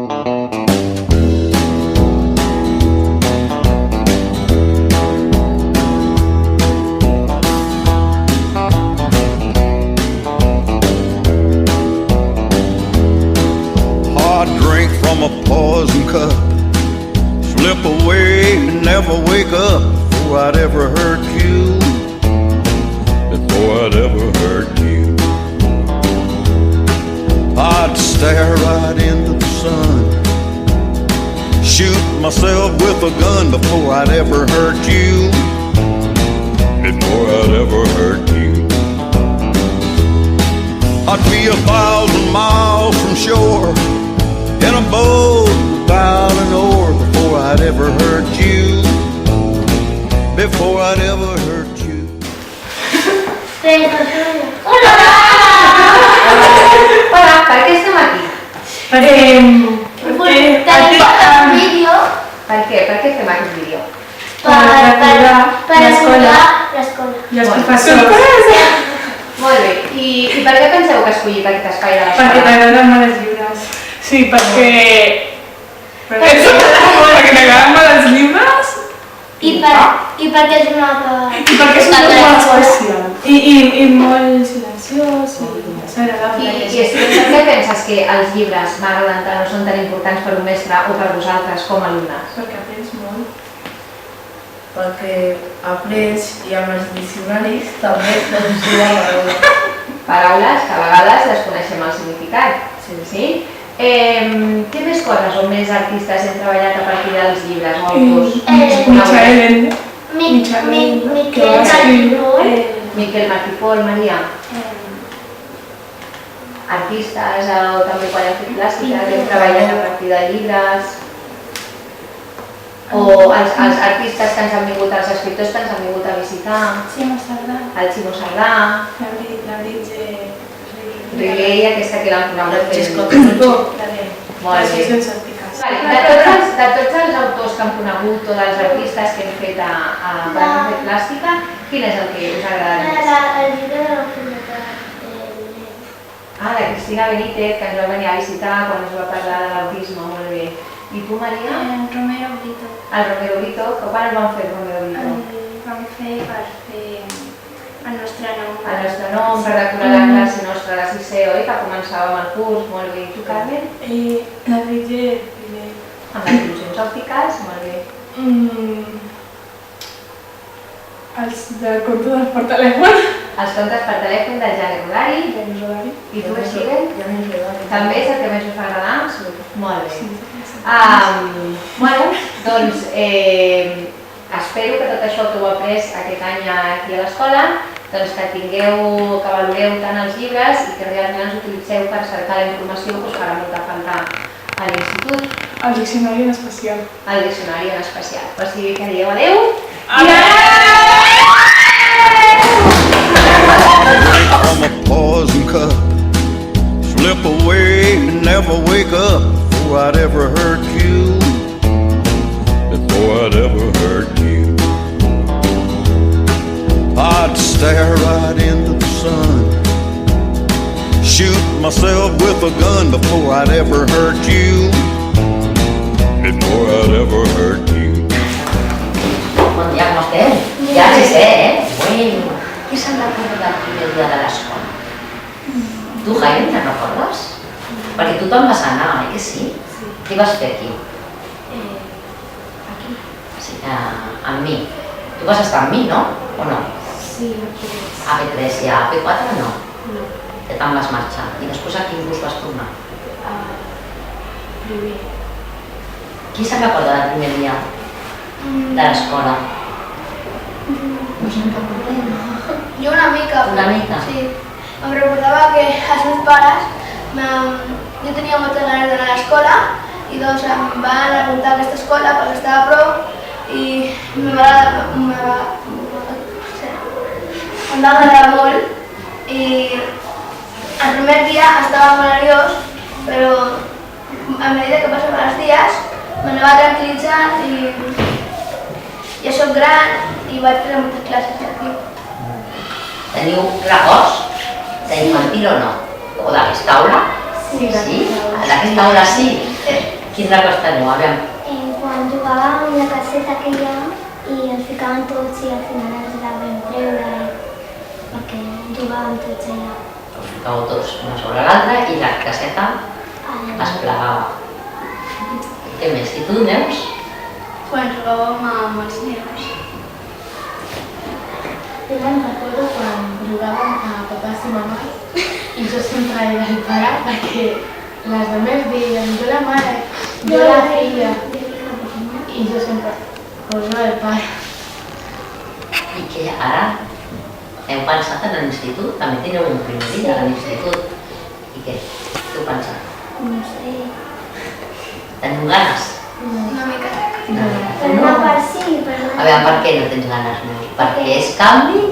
From a poison cup, slip away and never wake up before I'd ever hurt you, before I'd ever hurt you. I'd stare right into the sun, shoot myself with a gun before I'd ever hurt you, before I'd ever hurt you. I'd be 1,000 miles from shore in a boat without an oar before I'd ever hurt you, before I'd ever hurt you. Hola! Hola, per què estem aquí? Tenim un vídeo Per què? Per què fem aquest vídeo? per escoltar l'escola. I els professors. Molt bé, i per què penseu que he escollit aquest espai de Perquè l'escola? t'agraden molt els llibres. Sí, perquè t'agraden molt els llibres I perquè és una i perquè és un lloc molt especial. I molt silenciós i és agradable. I per què penses que els llibres m'agraden tant o són tan importants per un mestre o per vosaltres com a alumnes? Perquè aprens molt. Perquè aprens i amb els diccionaris també doncs diuen Paraules que a vegades les coneixem el significat. Sí? Què més coses o més artistes hem treballat a partir dels llibres o autors? Michael Ende. Miquel Martí-Pol. Miquel Martí-Pol, Maria. Artistes o també quan hem fet plàstica que hem treballat a partir de llibres. O els artistes que ens han vingut, els escriptors que ens han vingut a visitar. Ximo Sardà. El Ximo Sardà. La Bridge. Riguei, aquesta que l'han conegut Francesco fent. Molt Molt bé. De tots els autors que hem conegut o dels artistes que hem fet quan hem fet plàstica, quin és el que us agrada més? El llibre de la Fundació. De Cristina Benítez, que ens va venir a visitar quan ens va parlar de l'autisme, molt bé. I tu, Maria? Romero Brito. El Romero Brito, que quan el vam fer, Romero Brito? Vam fer per fer el nostre nom. El nostre nom, per decorar la classe nostra de 6è, oi? Que començàvem el curs, molt bé. I tu, Carmen? La Bridge. Amb les il·lusions òptiques, molt bé. Els del conte del per telèfon. Els contes per telèfon del Jani Rodari. I tu, Steven? També és el que més us va agradar? Molt bé. Bueno, doncs espero que tot això que heu après aquest any aquí a l'escola doncs que valoreu tant els llibres i que realment els utilitzeu per cercar la informació que us farà molta falta a l'institut. El diccionari en especial. El diccionari en especial. O sigui que dieu adeu. From a poison cup, slip away and never wake up before I'd ever hurt you, before I'd ever hurt you. I'd stare right into the sun, shoot myself with a gun before I'd ever hurt you, before I'd ever hurt you. Bon dia, com esteu? Ja sé ser, Bueno, qui se'n recorda del primer dia de l'escola? Tu, Jaime, te'n recordes? Perquè tu te'n vas anar, oi que sí? Què vas fer aquí? Aquí. Sí, amb mi. Tu vas estar amb mi, no? O no? Sí, A P3 i a P4 no? No. Que te'n vas marxar. I després a quin bus vas tornar? Primer. Qui se'n recorda del primer dia de l'escola? No se'n recorda? Jo una mica. Una mica? Sí. Em recordava que els meus pares, jo tenia moltes ganes d'anar a l'escola i doncs em van apuntar a aquesta escola perquè estava a prop i em va agradar molt i el primer dia estava molt nerviós, però a mesura que passaven els dies m'anava tranquil·litzant i ja soc gran i vaig fer moltes classes aquí. Teniu records d'infantil o no? O d'aquesta aula? Sí. Sí? D'aquesta aula sí? Quins records teniu? Aviam. Quan jugàvem amb la caseta aquella i ens ficaven tots i al final ens la vam treure perquè jugàvem tots allà. Us ficàveu tots una sobre l'altra i la caseta es plegava. Què més? I tu, Neus? Quan jugàvem amb els nens. Jo me'n recordo quan jugàvem a papàs i mamàs i jo sempre era el pare perquè les demés deien jo la mare, jo la filla i jo sempre no el pare. I que ara heu pensat en l'institut? També teniu un primer dia a l'institut. I què? Què heu pensat? No sé. Teniu ganes? Una mica. Per una part sí, per una A veure, per què no tens ganes, Neus? Perquè és canvi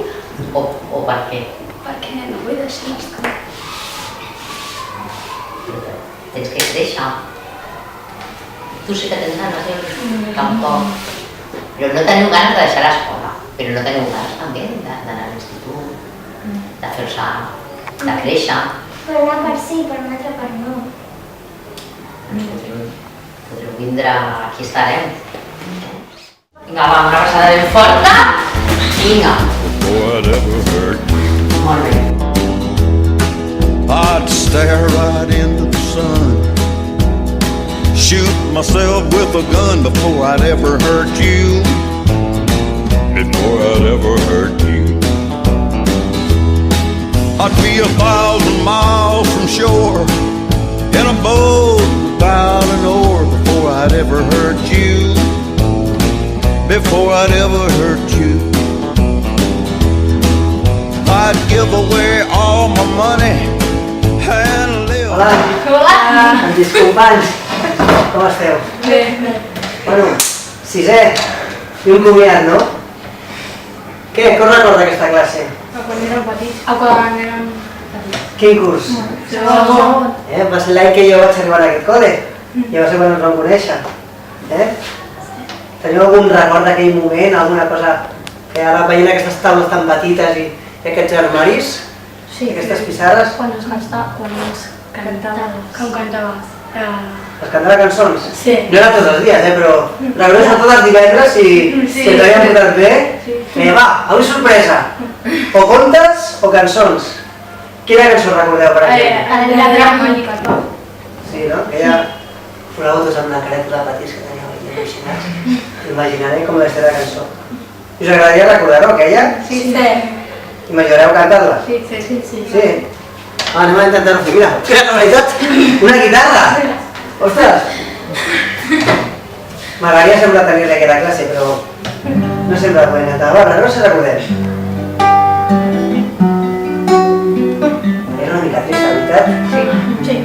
o per què? Perquè no vull deixar l'escola. Tens que créixer. Tu sí que tens ganes, jo tampoc. Però no teniu ganes de deixar l'escola, però no teniu ganes també d'anar a l'institut, de fer-se, de créixer. Per una part sí, per una altra part no. Podreu vindre, aquí estarem. Vinga, va, una abraçada ben forta. Vinga. Before I'd ever hurt you, Molt bé. I'd stare right into the sun, shoot myself with a gun before I'd ever hurt you, before I'd ever hurt you. I'd be 1,000 miles from shore in a boat without an oar before I'd ever hurt you, before I'd ever hurt you. I'd give away all my money and live. Hola, antics companys, com esteu? Bé. Bueno, sisè, i un comiat, no? Què us recorda aquesta classe? Quan érem petits. Quan érem petits. Quin curs? Segon. Va ser l'any que jo vaig arribar a aquest col·le, i va ser quan ens vam conèixer. Teniu algun record d'aquell moment, alguna cosa que ara veient aquestes taules tan petites i aquests armaris, aquestes pissarres? Quan ens cantaves. Les cantava cançons? Sí. No era tots els dies, però recordo sobretot els divendres i Sí. que t'havien portat bé. Sí. Deia, va, avui sorpresa, o contes o cançons. Quina cançó recordeu, per exemple? La dramàtica. Sí, no? Aquella fonagotos amb la careta de petits que teníeu aquí emocionats. Imaginaré com és la cançó. Us agradaria recordar-ho, aquella? Sí. I m'ajudareu a cantar-la? Sí. Sí? Anem a intentar-ho fer. Mira, que la veritat, una guitarra! Ostres! M'agradaria sempre tenir-li aquesta classe, però no sempre la podem cantar. Va, no se recordem. Era una mica trista, veritat? Sí.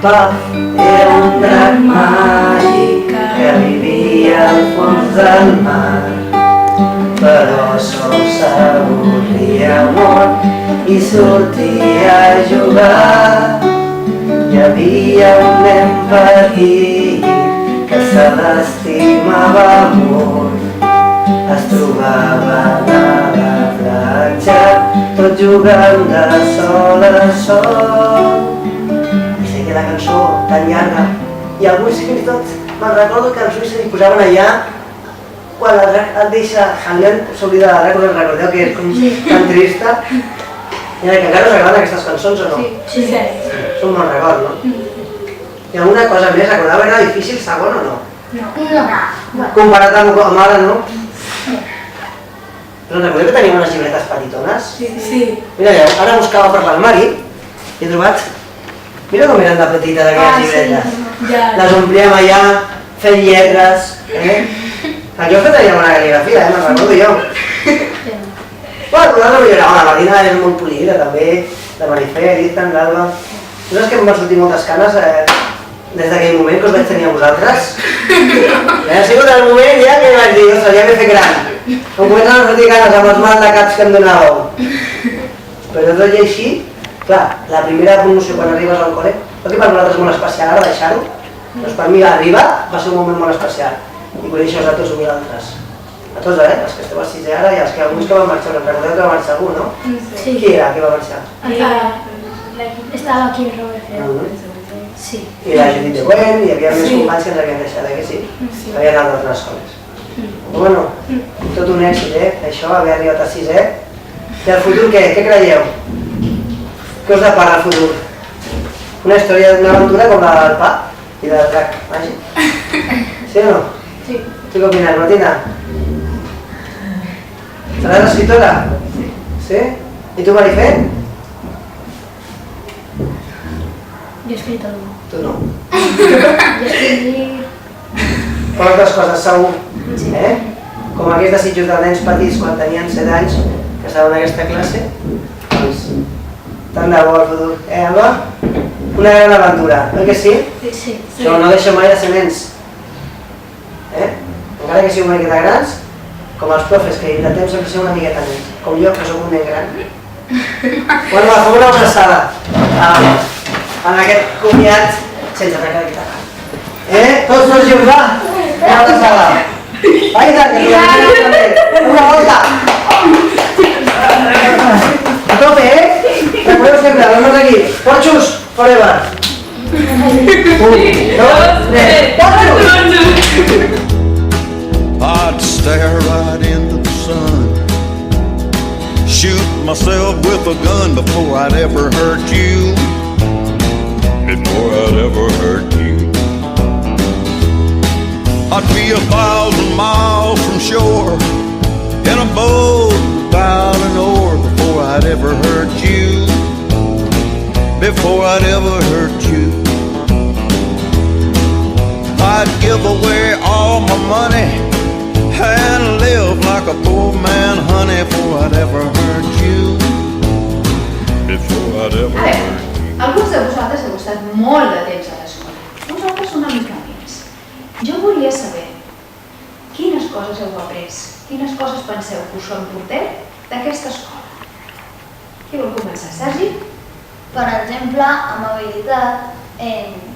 Puff era un drac màgic que vivia al fons del mar, però sol s'avorria molt i sortia a jugar. Hi havia un nen petit que se l'estimava molt, es trobava a la platja tot jugant de sol a sol. La cançó tan llarga i alguns fins i tot me'n recordo que els ulls se li posaven allà quan el drac et deixa Hamlet, s'oblida del drac, us en recordeu que és com tan trista? I que encara us agraden aquestes cançons o no? Sí. És un bon record, no? I alguna cosa més, recordeu, era difícil segon o no? No. Comparat amb ara, no? Però recordeu que teníem unes llibretes petitones? Sí. Mira, ara buscava per l'armari i he trobat. Mira com eren de petita d'aquelles llibretes. Les omplíem allà, fent lletres, Aquí us teníem una cal·ligrafia, me'n recordo jo. Bueno, nosaltres milloràvem, la Marina és molt polida també, la Marifé, l'Itan, l'Alba. Nosaltres que em van sortir moltes canes des d'aquell moment que us vaig tenir a vosaltres. Ha sigut el moment ja que vaig dir, ostres, ja m'he fet gran. Em comencen a sortir canes amb els mal de caps que em donàveu. Però tot i així, clar, la primera promoció quan arribes al col·le, tot i per nosaltres és molt especial ara deixar-ho, doncs per mi arribar va ser un moment molt especial i conèixer-vos a tots vosaltres. A tots, els que esteu a sisè ara i els que alguns que van marxar, recordeu que va marxar algú, no? Sí. Qui era que va marxar? Estava aquí el Robert. Sí. I la Judit de Buen, hi havia més companys que ens havien deixat, que sí? Havien anat d'altres escoles. Però bueno, tot un èxit, això, haver arribat a 6è. I el futur què? Què creieu? Què us depara el futur? Una història d'una aventura com la del pa i del drac màgic. Sí o no? Sí. Tu què opines, Martina? Seràs escriptora? Sí? I tu, Marifé? Jo he escrit algú. Tu no. Jo he escrit... Però altres coses, segur. Com aquests desitjos de nens petits quan tenien 7 anys, que estaven en aquesta classe, doncs tant de bo al futur. Alba? Una gran aventura, oi que sí? Sí. Això no deixa mai de ser nens. Encara que sigueu una miqueta grans, com els profes, que intentem sempre ser una miqueta nens, com jo, que soc un nen gran. Bueno, va, fem una abraçada en aquest comiat sense trencar la guitarra. Tots dos junts, va? Una abraçada. Vai, que una volta. A tope, Recuerdo siempre, vamos aquí. Porchus, forever. 1, 2, 3, Porchus! I'd stare right into the sun, shoot myself with a gun before I'd ever hurt you, before I'd ever hurt you. I'd be 1,000 miles from shore, in a boat without an oar, before I'd ever hurt you, before I'd ever hurt you. I'd give away all my money and live like a poor man, honey, before I'd ever hurt you, before I'd ever hurt you. Alguns de vosaltres heu estat molt de temps a l'escola, nosaltres una mica més. Jo volia saber quines coses heu après, quines coses penseu que us emporteu d'aquesta escola. Qui vol començar? Sergi? Per exemple, amabilitat,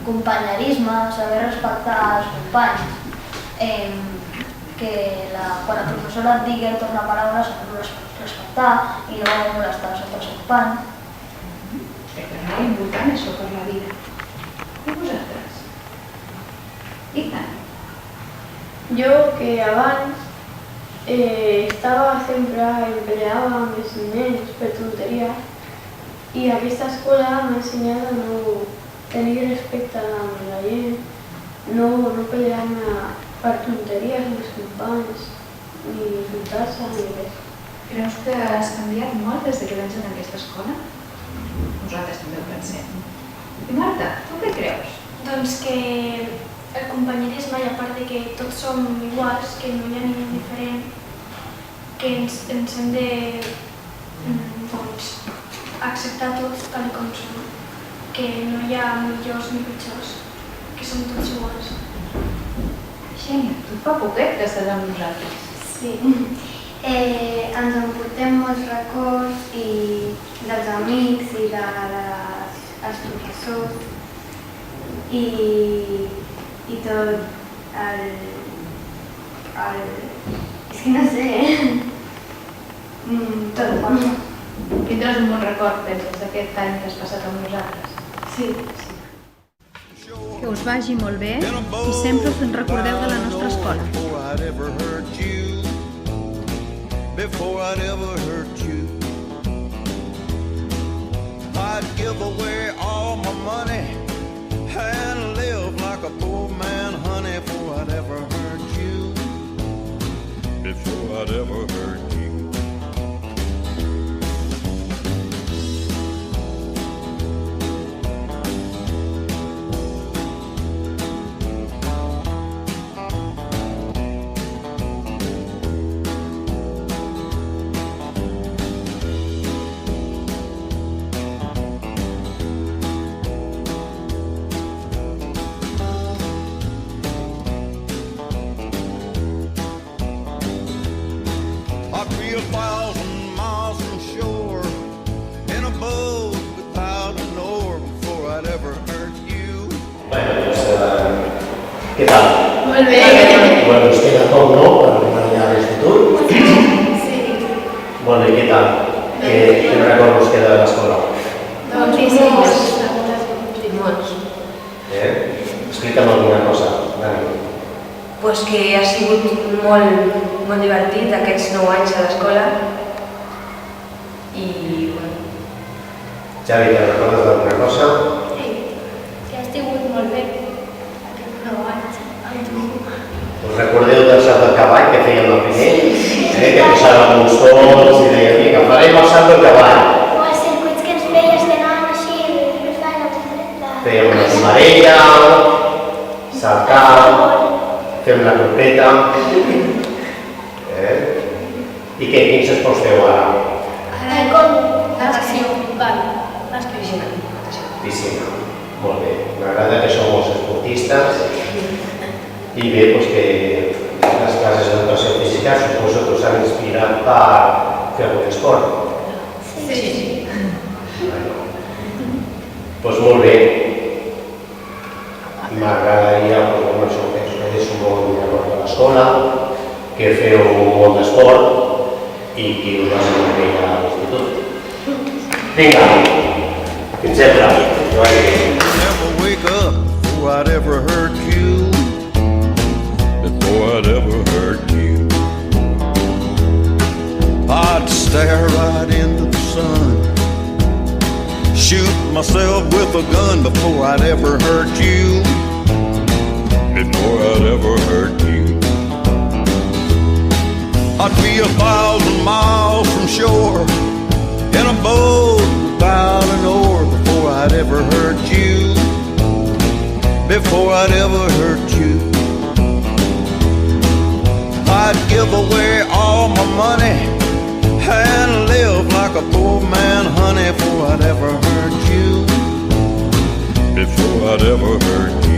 companyerisme, saber respectar els companys, que quan la professora et digui el tornaparaula saber respectar i no molestar els altres companys. Crec que és molt important això per la vida. I vosaltres? Ignat? Jo que abans estava sempre empleada amb els nens per tonteries i aquesta escola m'ha ensenyat a no tenir respecte amb la gent, no pelear-me per tonteries amb els companys, ni insultar-se ni res. Creus que has canviat molt des que vens en aquesta escola? Nosaltres també ho pensem. I Marta, tu què creus? Doncs que el companyerisme, i a part de que tots som iguals, que no hi ha ningú diferent, que ens hem de acceptar tots tal com som, que no hi ha millors ni pitjors, que som tots iguals. Xènia, tu fa poquet que estàs amb nosaltres. Sí. Ens emportem molts records dels amics i dels professors i tot és que no sé, tot passa. Tindràs un bon record, penses, d'aquest any que has passat amb nosaltres? Sí. Que us vagi molt bé i sempre us en recordeu de la nostra escola. Before I'd ever hurt you, I'd give away all my money and live like a poor man, honey, before I'd ever hurt you, before I'd ever hurt you. I'd be 1,000 miles from shore in a boat without an oar before I'd ever hurt you. ¿Qué tal? Molt bé. Bueno, us queda tot, no? Per acompanyar l'institut? Sí. Bueno, i què tal? Quin record us queda de l'escola? Moltíssims. Molts. Explica'm alguna cosa, Dani. Pues que ha sigut molt divertit aquests 9 anys a l'escola i bueno. Xavi, te'n recordes d'alguna cosa? Sí, que ha sigut molt bé aquests 9 anys amb tu. Us recordeu del salt del cavall que fèiem el primer? Que posàvem uns fons i dèiem, vinga, farem el salt del cavall. O els circuits que ens feies que anaven així, que fèiem una tomarella, saltar, fem la trompeta. I què, quins esports feu ara? Natació, Piscina. Molt bé. M'agrada que sou molts esportistes i bé, doncs que les classes d'educació física suposo que us han inspirat per fer algun esport. Sí. Doncs molt bé. M'agradaria que us quedés un bon record de l'escola, que feu molt d'esport i que us vas anar a l'institut. Vinga, fins sempre. Never wake up before I'd ever hurt you, before I'd ever hurt you. I'd stare right into the sun, shoot myself with a gun before I'd ever hurt you, before I'd ever hurt you. I'd be 1,000 miles from shore in a boat without an oar before I'd ever hurt you, before I'd ever hurt you. I'd give away all my money and live like a poor man, honey, before I'd ever hurt you, before I'd ever hurt you.